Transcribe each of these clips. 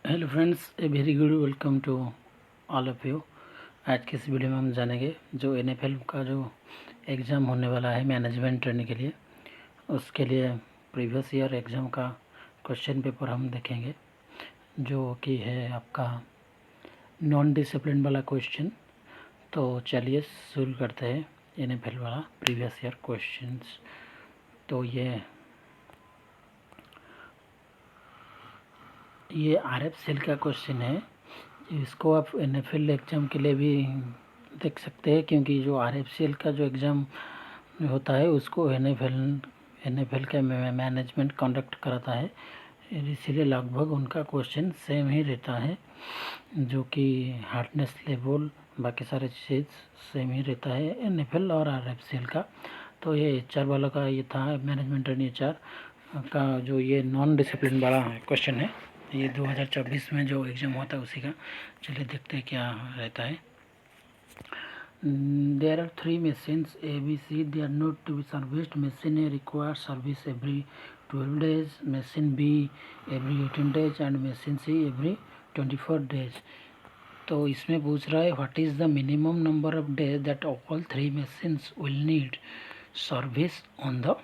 Hello friends, a very good welcome to all of you. आज के इस video में हम जानेंगे जो एनएफएल का जो एग्ज़ाम होने वाला है मैनेजमेंट ट्रेनिंग के लिए, उसके लिए प्रीवियस ईयर एग्ज़ाम का क्वेश्चन पेपर हम देखेंगे, जो कि है आपका नॉन डिसिप्लिन वाला क्वेश्चन। तो चलिए शुरू करते हैं एनएफएल वाला प्रीवियस ईयर क्वेश्चंस। तो ये आरएफ सेल का क्वेश्चन है। इसको आप एनएफएल एग्ज़ाम के लिए भी देख सकते हैं, क्योंकि जो आरएफसीएल का जो एग्ज़ाम होता है उसको एनएफएल का मैनेजमेंट कंडक्ट कराता है, इसीलिए लगभग उनका क्वेश्चन सेम ही रहता है, जो कि हार्डनेस लेवल बाकी सारे चीज़ सेम ही रहता है एनएफएल और आरएफसीएल का। तो ये एचआर वाला का ये था, मैनेजमेंट एंड एचआर का जो ये नॉन डिसिप्लिन वाला क्वेश्चन है, ये 2024 में जो एग्ज़ाम हुआ था उसी का। चलिए देखते हैं क्या रहता है। There are three machines A, B, C. They are not to be serviced. Machine A requires service every 12 days, machine B every 18 days and machine C every 24 days. तो इसमें पूछ रहा है what is the minimum number of days that all three machines will need service on the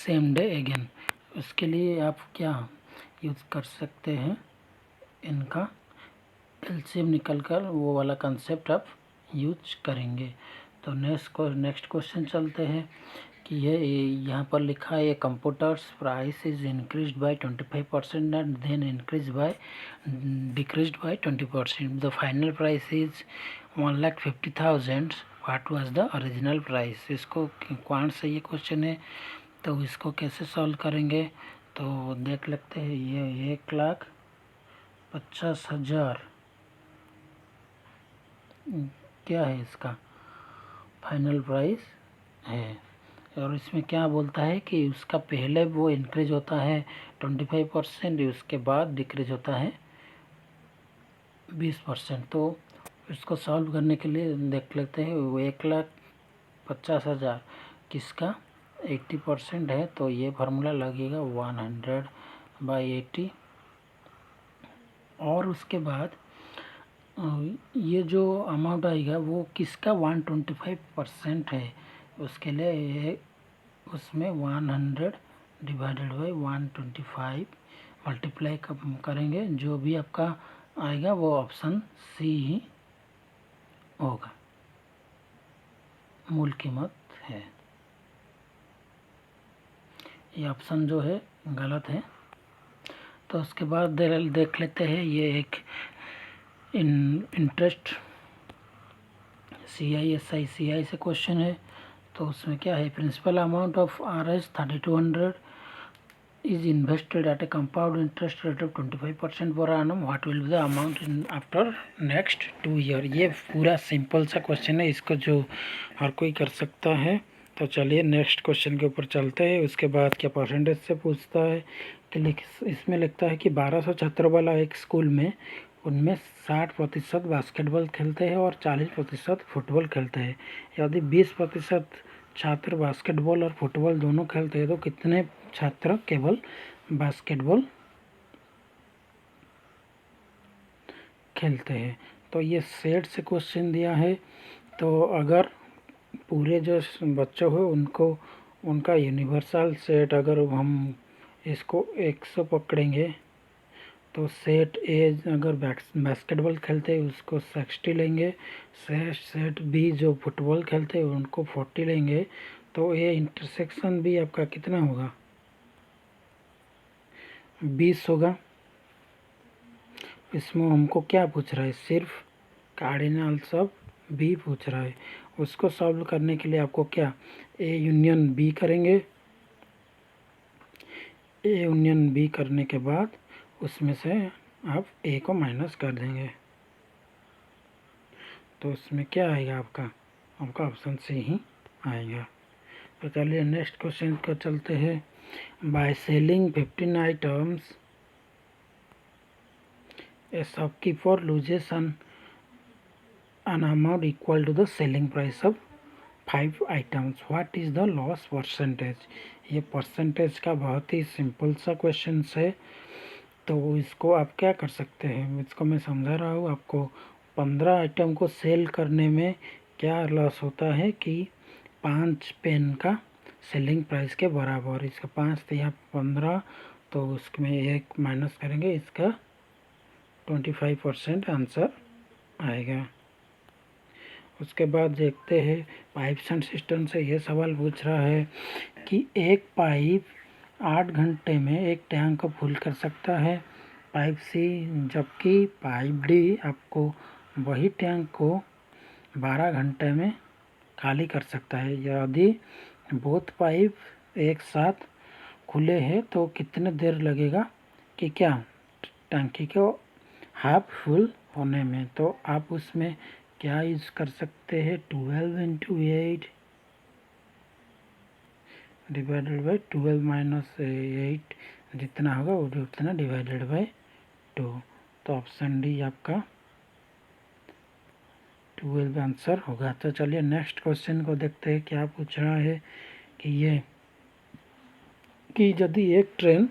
same day again. उसके लिए आप क्या use कर सकते हैं, इनका एलसीएम निकल कर वो वाला कंसेप्ट आप यूज करेंगे। तो नेक्स्ट क्वेश्चन चलते हैं कि ये यहाँ पर लिखा है computers price is increase by 25% and then decreased by 20%। The final price is 1,50,000। What was the original price. इसको क्वांट से ये क्वेश्चन है, तो इसको कैसे सॉल्व करेंगे तो देख लेते हैं। ये 1,50,000 क्या है, इसका फाइनल प्राइस है, और इसमें क्या बोलता है कि उसका पहले वो इंक्रीज होता है 25%, उसके बाद डिक्रीज होता है 20%। तो इसको सॉल्व करने के लिए देख लेते हैं। वो 1,50,000 किसका 80% है, तो ये फार्मूला लगेगा 100/80। और उसके बाद ये जो अमाउंट आएगा वो किसका 125% है, उसके लिए उसमें 100 डिवाइडेड बाई 125 मल्टीप्लाई करेंगे। जो भी आपका आएगा वो ऑप्शन सी ही होगा, मूल कीमत है। ये ऑप्शन जो है गलत है। तो उसके बाद देख लेते हैं, ये एक इंटरेस्ट CI से क्वेश्चन है। तो उसमें क्या है, principal amount of RS 3200 is invested at a compound interest rate of 25% per annum. What will be the amount in after next 2 year। ये पूरा सिंपल सा क्वेश्चन है, इसको जो हर कोई कर सकता है। तो चलिए नेक्स्ट क्वेश्चन के ऊपर चलते हैं। उसके बाद क्या परसेंटेज से पूछता है कि इसमें लिखता है कि 1200 छात्रों वाला एक स्कूल में उनमें 60% बास्केटबॉल खेलते हैं और 40% फुटबॉल खेलते हैं। यदि 20% छात्र बास्केटबॉल और फुटबॉल दोनों खेलते हैं तो कितने छात्र केवल बास्केटबॉल खेलते हैं। तो ये सेट से क्वेश्चन दिया है। तो अगर पूरे जो बच्चे हो उनको उनका यूनिवर्सल सेट, अगर हम इसको 100 पकड़ेंगे तो सेट ए अगर बास्केटबॉल खेलते हैं उसको 60 लेंगे, सेट बी जो फुटबॉल खेलते हैं उनको 40 लेंगे। तो ये इंटरसेक्शन भी आपका कितना होगा, 20 होगा। इसमें हमको क्या पूछ रहा है, सिर्फ कार्डिनल्स ऑफ बी पूछ रहा है। उसको सॉल्व करने के लिए आपको क्या ए यूनियन बी करेंगे। ए यूनियन बी करने के बाद उसमें से आप ए को माइनस कर देंगे, तो उसमें क्या आएगा आपका ऑप्शन सी ही आएगा। तो चलिए नेक्स्ट क्वेश्चन को चलते हैं। By selling 15 items A shopkeeper loses an amount equal to the selling price of 5 items. What is the loss percentage। ये परसेंटेज का बहुत ही सिंपल सा क्वेश्चन है। तो इसको आप क्या कर सकते हैं, इसको मैं समझा रहा हूँ आपको। 15 आइटम को सेल करने में क्या लॉस होता है कि 5 पेन का सेलिंग प्राइस के बराबर, इसका 5 तो यहाँ 15, तो उसमें 1 माइनस करेंगे, इसका 25% आंसर आएगा। उसके बाद देखते हैं पाइप्स एंड सिस्टम से ये सवाल पूछ रहा है कि एक पाइप 8 घंटे में एक टैंक को फुल कर सकता है पाइप सी, जबकि पाइप डी आपको वही टैंक को 12 घंटे में खाली कर सकता है। यदि बोथ पाइप एक साथ खुले हैं तो कितने देर लगेगा कि क्या टंकी को हाफ फुल होने में। तो आप उसमें क्या यूज़ कर सकते हैं, 12 × 8 डिवाइडेड बाई 12 - 8 जितना होगा वो उतना डिवाइडेड बाई 2। तो ऑप्शन डी आपका 12 आंसर होगा। तो चलिए नेक्स्ट क्वेश्चन को देखते हैं। क्या पूछ रहा है कि ये कि यदि एक ट्रेन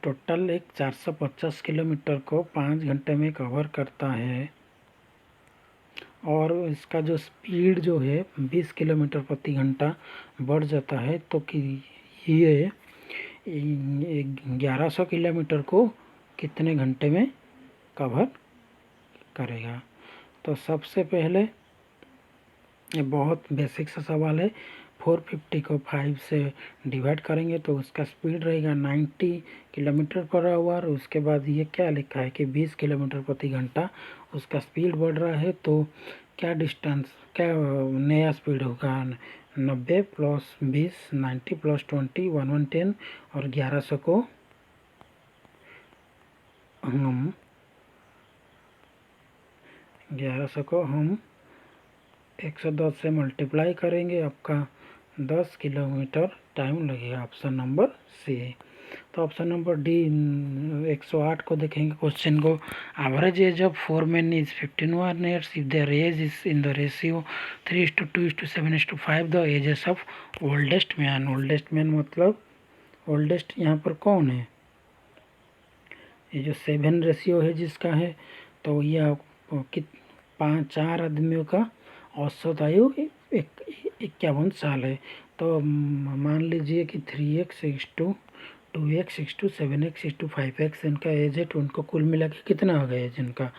टोटल एक 450 किलोमीटर को 5 घंटे में कवर करता है और इसका जो स्पीड जो है 20 किलोमीटर प्रति घंटा बढ़ जाता है, तो कि ये 1100 किलोमीटर को कितने घंटे में कवर करेगा। तो सबसे पहले ये बहुत बेसिक सा सवाल है। 450 को 5 से डिवाइड करेंगे तो उसका स्पीड रहेगा 90 किलोमीटर पर आवर। उसके बाद ये क्या लिखा है कि 20 किलोमीटर प्रति घंटा उसका स्पीड बढ़ रहा है, तो क्या डिस्टेंस, क्या नया स्पीड होगा, 90 + 20 90 + 20 110 और 1100 को हम 110 से मल्टीप्लाई करेंगे, आपका 10 किलोमीटर टाइम लगेगा। Option number C. तो ऑप्शन नंबर डी 108 को देखेंगे क्वेश्चन को। Average age of 4 men is 51 years if there age is in the ratio 3:2:7:5 the ages of oldest man. Oldest man मतलब ओल्डेस्ट यहाँ पर कौन है, ये जो 7 रेशियो है जिसका है, तो यह 4 आदमियों का औसत आयु 51 साल है। तो मान लीजिए कि 3x, 2x, 7x, 5x इनका एज है, तो उनको कुल मिला के कितना हो गया एज इनका,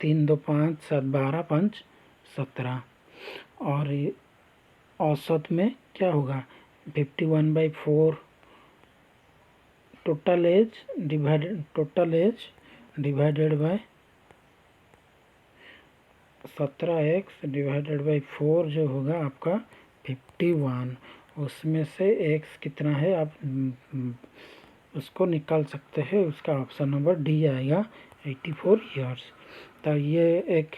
3 2 5 7 12 5 17। और औसत में क्या होगा, 51/4 total age divided by 17x divided by 4 जो होगा आपका 51। उसमें से x कितना है आप उसको निकाल सकते हैं, उसका ऑप्शन नंबर डी आएगा 84 ईयर्स। तो ये एक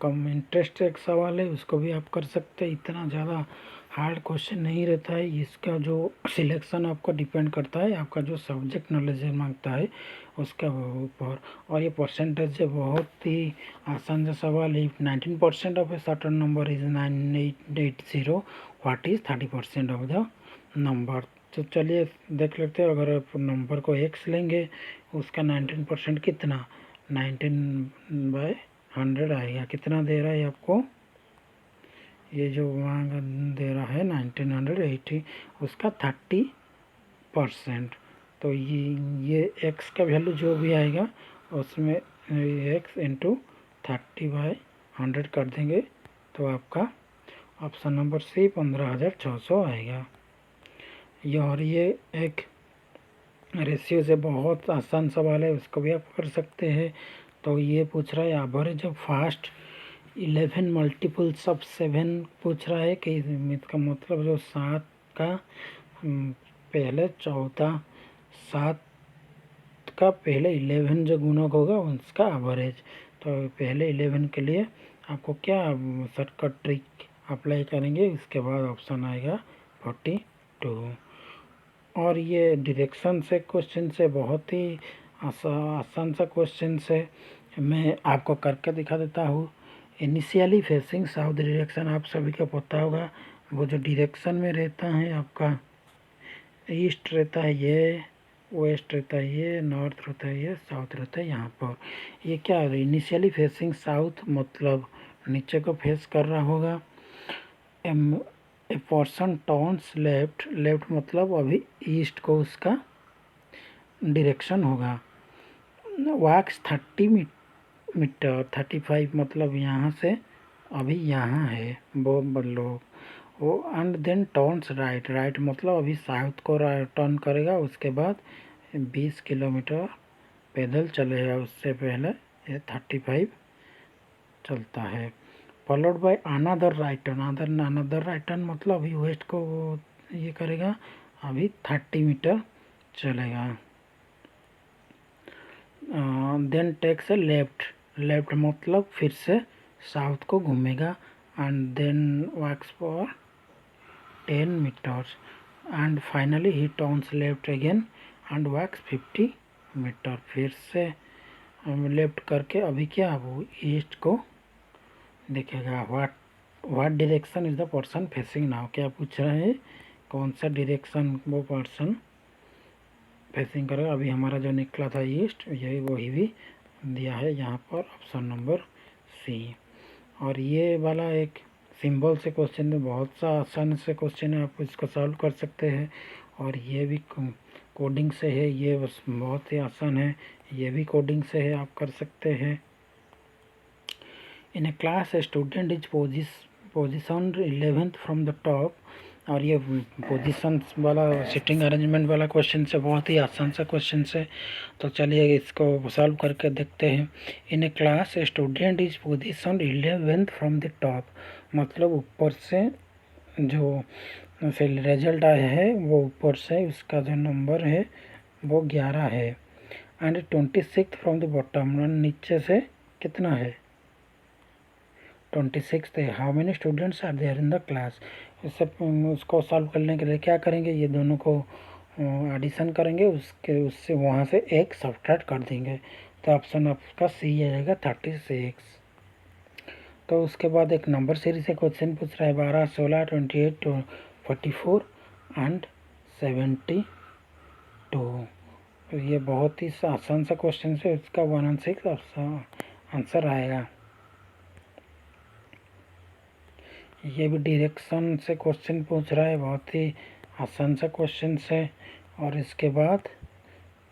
कम इंटरेस्ट एक सवाल है, उसको भी आप कर सकते हैं। इतना ज़्यादा हार्ड क्वेश्चन नहीं रहता है। इसका जो सिलेक्शन आपको डिपेंड करता है, आपका जो सब्जेक्ट नॉलेज मांगता है उसका ऊपर। और ये परसेंटेज है, बहुत ही आसान सा सवाल है। 19% of a certain number is 9880, what is 30% of the number. तो चलिए देख लेते हैं। अगर आप नंबर को x लेंगे, उसका 19% कितना, 19/100 आएगा। कितना दे रहा है आपको, ये जो मांग दे रहा है 1980, उसका 30%। तो ये x का वैल्यू जो भी आएगा उसमें x × 30/100 कर देंगे, तो आपका ऑप्शन नंबर सी 15,600 आएगा। और ये एक रेशियो से बहुत आसान सवाल है, उसको भी आप कर सकते हैं। तो ये पूछ रहा है average of fast 11 multiples of 7 पूछ रहा है कि इसका मतलब जो 7 का पहले 14, 7 का पहले 11 जो गुणक होगा उसका एवरेज। तो पहले 11 के लिए आपको क्या शॉर्टकट ट्रिक अप्लाई करेंगे, उसके बाद ऑप्शन आएगा 42। और ये डायरेक्शन से क्वेश्चन से बहुत ही आसान सा क्वेश्चन से मैं आपको करके दिखा देता हूँ। इनिशियली फेसिंग साउथ डायरेक्शन आप सभी को पता होगा, वो जो डायरेक्शन में रहता है आपका ईस्ट रहता है ये, वेस्ट रहता है ये, नॉर्थ रहता है ये, साउथ रहता है यहाँ पर। ये क्या है, इनिशियली फेसिंग साउथ मतलब नीचे को फेस कर रहा होगा। A person turns left, left मतलब अभी ईस्ट को उसका डायरेक्शन होगा। वॉक्स 30 मीटर, 35 मतलब यहाँ से अभी यहाँ है वो लोग वो। And then turns right, right मतलब अभी साउथ को टर्न करेगा। उसके बाद 20 किलोमीटर पैदल चलेगा, उससे पहले ये 35 चलता है। Followed by another right turn, another right turn मतलब अभी वेस्ट को ये करेगा, अभी 30 मीटर चलेगा। Then takes a left, left मतलब फिर से साउथ को घूमेगा। And then walks for 10 meters and finally he turns left again and walks 50 metre. फिर से लेफ्ट करके अभी क्या वो ईस्ट को देखेगा। What direction is the person facing now, क्या पूछ रहे हैं कौन सा डायरेक्शन वो पर्सन फेसिंग करेगा। अभी हमारा जो निकला था ईस्ट, यही वही भी दिया है यहाँ पर, ऑप्शन नंबर सी। और ये वाला एक सिंबल से क्वेश्चन में बहुत सा आसान से क्वेश्चन है, आप इसको सॉल्व कर सकते हैं। और ये भी कोडिंग से है, ये बस बहुत ही आसान है, ये भी कोडिंग से है, आप कर सकते हैं। In a class student is position 11th from the top. और ये पोजीशन वाला सिटिंग अरेंजमेंट वाला क्वेश्चन से बहुत ही आसान सा क्वेश्चन से, तो चलिए इसको सॉल्व करके देखते हैं। In a class student is position 11th from the top मतलब ऊपर से जो फिर रिजल्ट आया है वो ऊपर से उसका जो नंबर है वो 11 है। And 26th from the bottom, नीचे से कितना है 26 है। How many students are there in the class. इससे उसको सॉल्व करने के लिए क्या करेंगे, ये दोनों को एडिशन करेंगे, उससे वहाँ से एक सब्ट्रैक्ट कर देंगे, तो ऑप्शन आपका सी आएगा 36। तो उसके बाद एक नंबर सीरीज से क्वेश्चन पूछ रहा है 12, 16, 28, 44 एंड 72। तो ये बहुत ही आसान सा क्वेश्चन है, इसका 1 और 6 आंसर आएगा। ये भी डायरेक्शन से क्वेश्चन पूछ रहा है, बहुत ही आसान सा क्वेश्चन है। और इसके बाद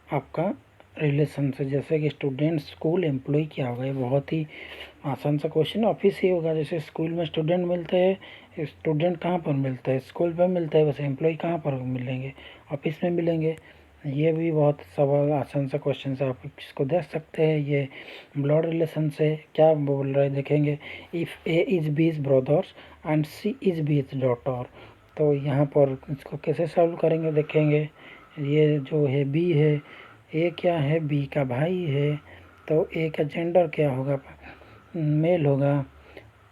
आपका रिलेशन से, जैसे कि स्टूडेंट, स्कूल, एम्प्लॉय क्या होगा, ये बहुत ही आसान सा क्वेश्चन। ऑफिस ही होगा, जैसे स्कूल में स्टूडेंट मिलते हैं, स्टूडेंट कहाँ पर मिलते हैं, स्कूल पर मिलते हैं, बस एम्प्लॉय कहाँ पर मिलेंगे, ऑफिस में मिलेंगे। ये भी बहुत सवाल आसान सा क्वेश्चन है, आप इसको देख सकते हैं। ये ब्लड रिलेशन से क्या बोल रहे हैं देखेंगे। If A is B's brothers and C is B's daughter, तो यहाँ पर इसको कैसे सॉल्व करेंगे देखेंगे। ये जो है बी है, ए क्या है, बी का भाई है, तो ए का जेंडर क्या होगा, मेल होगा।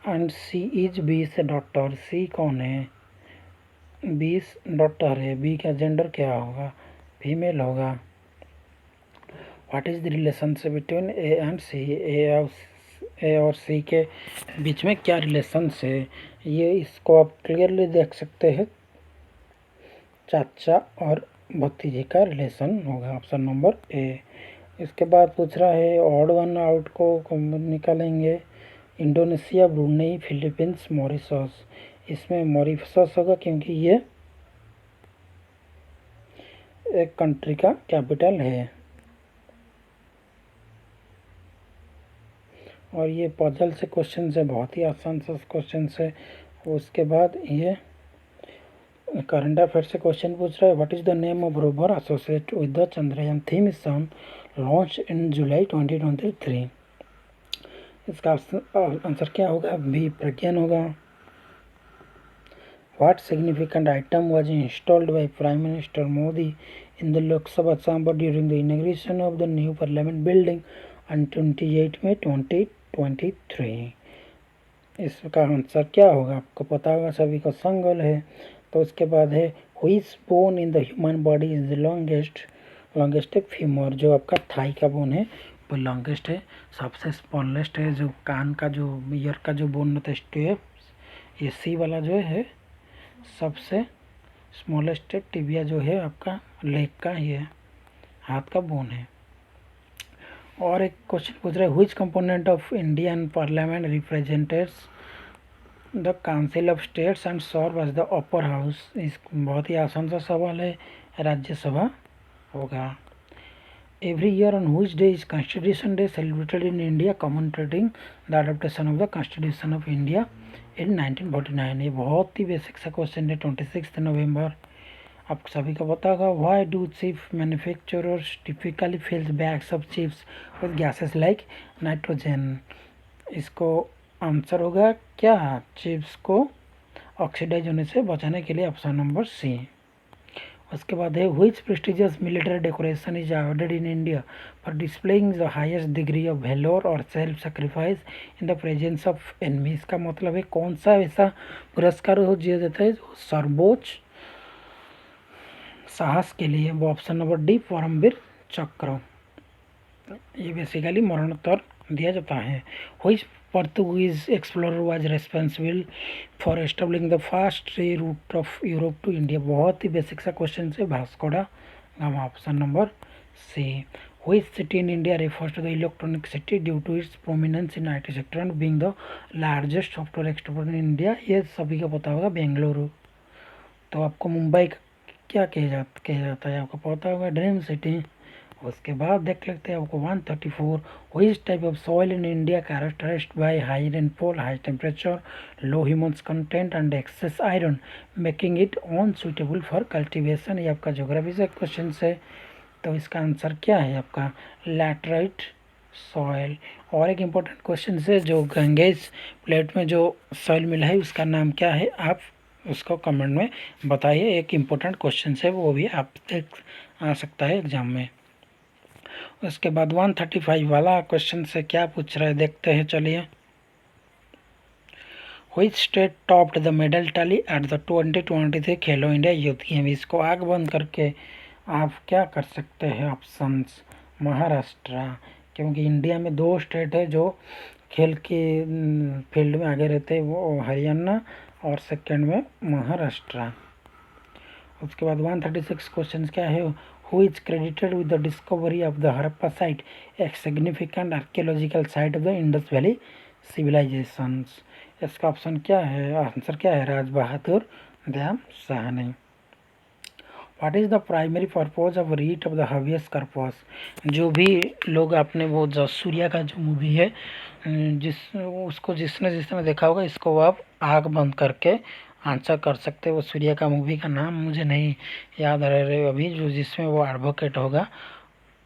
And C is B's daughter, C कौन है, बीज डॉटर है, बी का जेंडर क्या होगा, फीमेल होगा। What is the relationship between A and C, A और सी के बीच में क्या रिलेशन है, ये इसको आप क्लियरली देख सकते हैं, चाचा और भतीजे का रिलेशन होगा, ऑप्शन नंबर ए। इसके बाद पूछ रहा है ऑड वन आउट को निकालेंगे। Indonesia, Brunei, Philippines, Mauritius. इसमें मॉरिशस होगा क्योंकि ये एक कंट्री का कैपिटल है। और ये पजल से क्वेश्चन है, बहुत ही आसान सा क्वेश्चन है। उसके बाद ये करंट अफेयर से क्वेश्चन पूछ रहा है what is the name of rover associated with the Chandrayaan three mission launch in July 2023। इसका आंसर क्या होगा, बी प्रज्ञान होगा। What significant item was installed by Prime Minister Modi in the Lok Sabha chamber during the inauguration of the new Parliament building on 28 May 2023? इसका answer क्या होगा, आपको पता होगा सभी को, संगल है। तो उसके बाद है which bone in the human body is the longest femur, जो आपका थाई का बोन है वो लॉन्गेस्ट है, सबसे स्मॉलेस्ट है। जो कान का जो ईयर का जो बोन होता है स्टेप, ये सी वाला जो है सबसे स्मॉलेस्ट टिबिया जो है आपका लेग का ही है, हाथ का बोन है। और एक क्वेश्चन पूछ रहा है, which component of Indian parliament represents the council of states and serve as the upper house. इस बहुत ही आसान सा सवाल है, राज्यसभा होगा। Every year on which day is constitution day celebrated in India commemorating the adoption of the constitution of India in 1949। ये बहुत ही बेसिक सा क्वेश्चन है। 26 नवंबर आप सभी को पता होगा। Why do chip manufacturers typically fills bags of chips with gases like nitrogen. इसको आंसर होगा क्या, चिप्स को ऑक्सीडाइज होने से बचाने के लिए, ऑप्शन नंबर सी। उसके बाद है, which prestigious military decoration is awarded in India for displaying the highest degree of valour और self sacrifice in the presence of enemy. इसका मतलब है कौन सा ऐसा पुरस्कार हो दिया जाता है जो सर्वोच्च साहस के लिए, वो ऑप्शन नंबर डी, परमवीर चक्र। ये बेसिकली मरणोत्तर दिया जाता है। Which Portuguese explorer was responsible for establishing the fast sea route of Europe to India. बहुत ही बेसिक सा क्वेश्चन है, Vasco da Gama, option number C. Which city in India refers to the electronic city due to its prominence in IT sector and being the largest software exporter in India. ये सभी को पता होगा, बेंगलुरु। तो आपको मुंबई क्या कहा जाता है, आपको पता होगा, ड्रीम सिटी। उसके बाद देख लेते हैं आपको 134, which type of soil in India characterised by high rainfall, high temperature, low humus content and excess iron making it unsuitable for cultivation. ये आपका ज्योग्राफी से क्वेश्चन है। तो इसका आंसर क्या है आपका, लैटराइट सॉइल। और एक इम्पोर्टेंट क्वेश्चन है, जो गंगेज प्लेट में जो सॉइल मिला है उसका नाम क्या है, आप उसको कमेंट में बताइए। एक इम्पोर्टेंट क्वेश्चन है, वो भी आप देख आ सकता है एग्जाम में। उसके बाद 135 वाला क्वेश्चन से क्या पूछ रहा है देखते हैं, चलिए। Which state topped the medal tally at the 2023 Khelo India youth game. इसको आग बंद करके आप क्या कर सकते हैं, ऑप्शंस, महाराष्ट्र, क्योंकि इंडिया में 2 स्टेट है जो खेल के फील्ड में आगे रहते हैं, वो हरियाणा और सेकंड में महाराष्ट्र। उसके बाद 136 क्वेश्चन क्या है, who is credited with the discovery of the Harappa site, a significant archaeological site of the Indus Valley civilizations। इसका ऑप्शन क्या है, आंसर क्या है, Raj Bahadur Dayaram Sahni. What is the primary purpose of writ of the habeas corpus. जो भी लोग, आपने वो जो सूर्या का जो मूवी है, उसको जिसने देखा होगा, इसको आप आग बंद करके आंसर कर सकते हैं। वो सूर्या का मूवी का नाम मुझे नहीं याद रह रहे अभी, जो जिसमें वो एडवोकेट होगा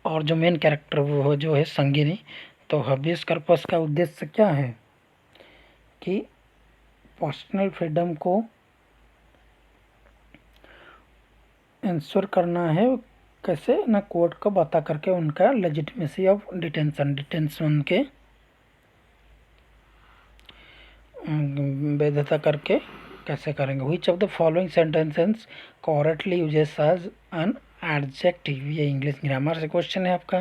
और जो मेन कैरेक्टर वो जो है संगिनी। तो हबियस कर्पस का उद्देश्य क्या है कि पर्सनल फ्रीडम को इंश्योर करना है, कैसे ना, कोर्ट को बता करके उनका लेजिटिमेसी ऑफ डिटेंशन के वैधता करके कैसे करेंगे। Which of the following sentences correctly uses as an adjective. ये इंग्लिश ग्रामर से क्वेश्चन है आपका।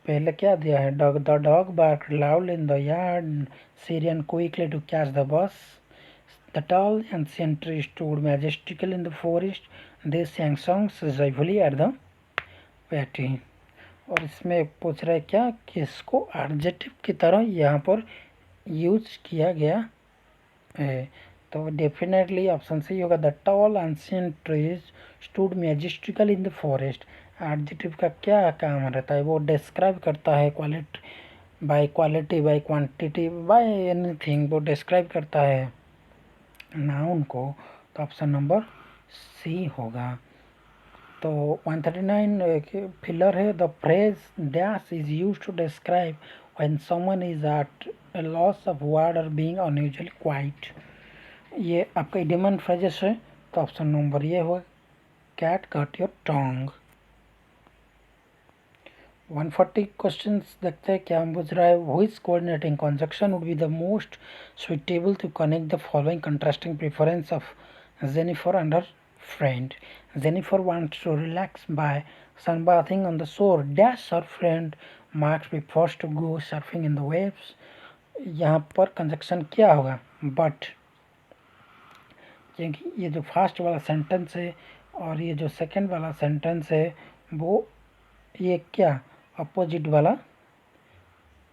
पहले क्या दिया है, the dog bark loud in the yard, she ran quickly to catch the bus, the tall ancient tree stood majestical in the forest, they sang songs joyfully at the party. और इसमें पूछ रहा है क्या, किसको एडजेक्टिव की तरह यहाँ पर यूज किया गया है। तो डेफिनेटली ऑप्शन सी होगा, the tall ancient trees stood majestical in the forest. Adjective का क्या काम रहता है, वो डिस्क्राइब करता है quality by quantity by anything, वो डिस्क्राइब करता है नाउन को। तो ऑप्शन नंबर सी होगा। तो 139 फिलर है, the phrase dash is use to describe when someone is at a loss of word or being unusually quiet। ये आपका इडियम फ्रेजेस है। तो ऑप्शन नंबर ये होगा, cat cut your tongue. 140 questions देखते हैं क्या पूछ रहा है, which coordinating conjunction would be the most suitable to connect the following contrasting preference of Jennifer and her friend। Jennifer wants to relax by sunbathing on the shore dash her friend Mark prefers to go surfing in the waves। यहाँ पर conjunction क्या होगा, but क्योंकि ये जो first वाला sentence है और ये जो सेकंड वाला सेंटेंस है वो ये क्या अपोजिट वाला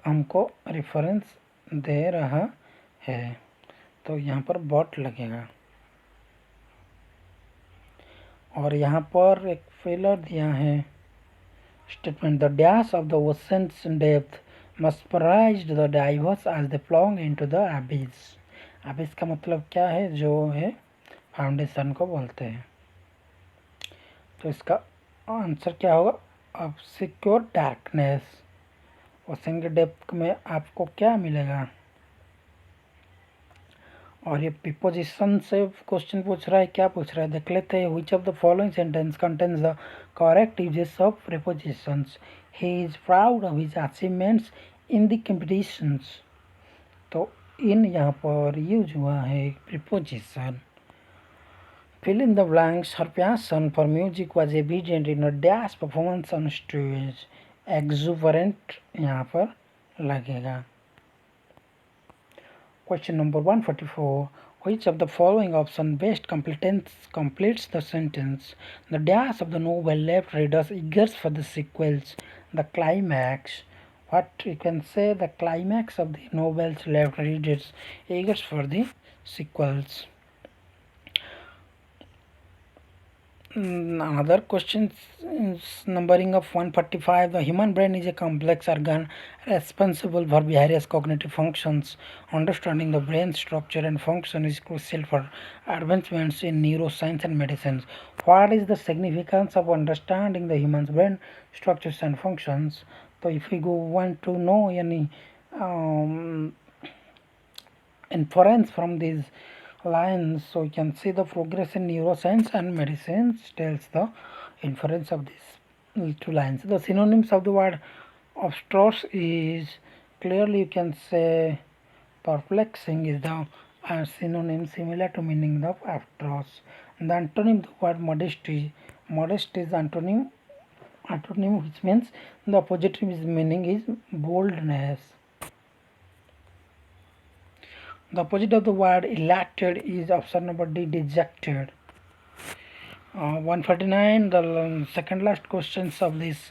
हमको रेफरेंस दे रहा है, तो यहाँ पर बट लगेगा। और यहाँ पर एक फेलर दिया है statement, the dash of the oceans depth mesmerized the divers as they plunged into the abyss। abyss का मतलब क्या है, जो है फाउंडेशन को बोलते हैं। तो इसका आंसर क्या होगा, ऑब्सक्योर डार्कनेस। ओशन के डेप्थ में आपको क्या मिलेगा। और ये प्रीपोजिशन से क्वेश्चन पूछ रहा है, क्या पूछ रहा है देख लेते हैं। Which of the following sentence contains the correct uses of prepositions. He is proud of his achievements in the competitions. तो इन यहाँ पर यूज हुआ है preposition. Fill in the blanks, her passion for music was evident in a dash performance on stage. Exuberant यहाँ पर लगेगा। Question number 144. Which of the following option best completes the sentence? The dash of the novel left readers eager for the sequels. The climax. What you can say, the climax of the novels left readers eager for the sequels. Another question is numbering of 145. The human brain is a complex organ responsible for various cognitive functions. Understanding the brain structure and function is crucial for advancements in neuroscience and medicine. What is the significance of understanding the human brain structures and functions? So if we want to know any inference from these lines, so you can see the progress in neuroscience and medicine tells the inference of these two lines. The synonyms of the word abstruse is clearly, you can say perplexing is the synonym similar to meaning of abstruse. The antonym, the word modesty, modest is antonym which means the opposite meaning is boldness. The opposite of the word elated is option number D, dejected. 149, the second last questions of this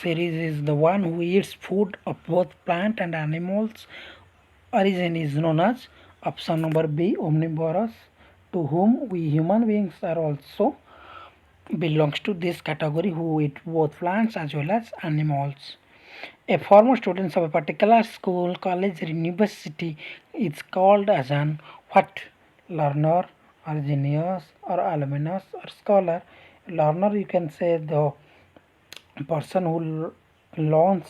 series is, the one who eats food of both plant and animals origin is known as option number B, omnivorous, to whom we human beings are also belongs to this category, who eat both plants as well as animals. A former student of a particular school, college, or university is called as an what? Learner, or genius, or alumnus, or scholar. Learner, you can say the person who learns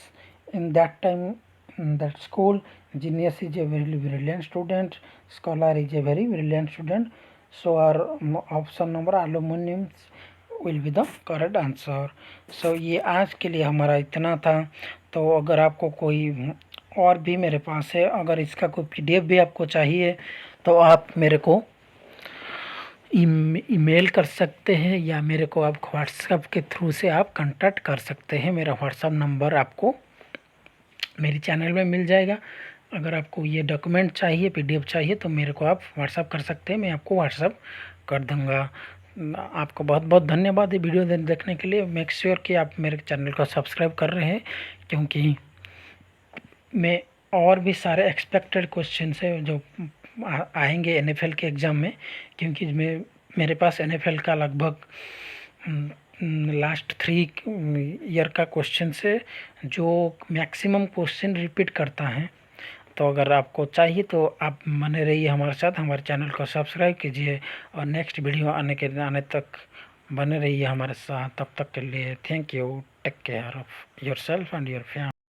in that time in that school. Genius is a very brilliant student. Scholar is a very brilliant student. So our option number aluminium will be the correct answer. So ये आज के लिए हमारा इतना था। तो अगर आपको कोई और भी मेरे पास है, अगर इसका कोई PDF भी आपको चाहिए तो आप मेरे को ईमेल कर सकते हैं, या मेरे को आप व्हाट्सएप के थ्रू से आप कांटेक्ट कर सकते हैं। मेरा व्हाट्सएप नंबर आपको मेरी चैनल में मिल जाएगा। अगर आपको ये डॉक्यूमेंट चाहिए, PDF चाहिए, तो मेरे को आप व्हाट्सएप कर सकते हैं, मैं आपको व्हाट्सएप कर दूँगा। आपको बहुत बहुत धन्यवाद ये वीडियो देखने के लिए। मेक श्योर कि आप मेरे चैनल को सब्सक्राइब कर रहे हैं, क्योंकि मैं और भी सारे एक्सपेक्टेड क्वेश्चन है जो आएंगे NFL के एग्ज़ाम में, क्योंकि मेरे पास NFL का लगभग लास्ट 3 ईयर का क्वेश्चन है जो मैक्सिमम क्वेश्चन रिपीट करता है। तो अगर आपको चाहिए तो आप बने रहिए हमारे साथ, हमारे चैनल को सब्सक्राइब कीजिए और नेक्स्ट वीडियो आने तक बने रहिए हमारे साथ। तब तक के लिए thank you. Take care of yourself and your family.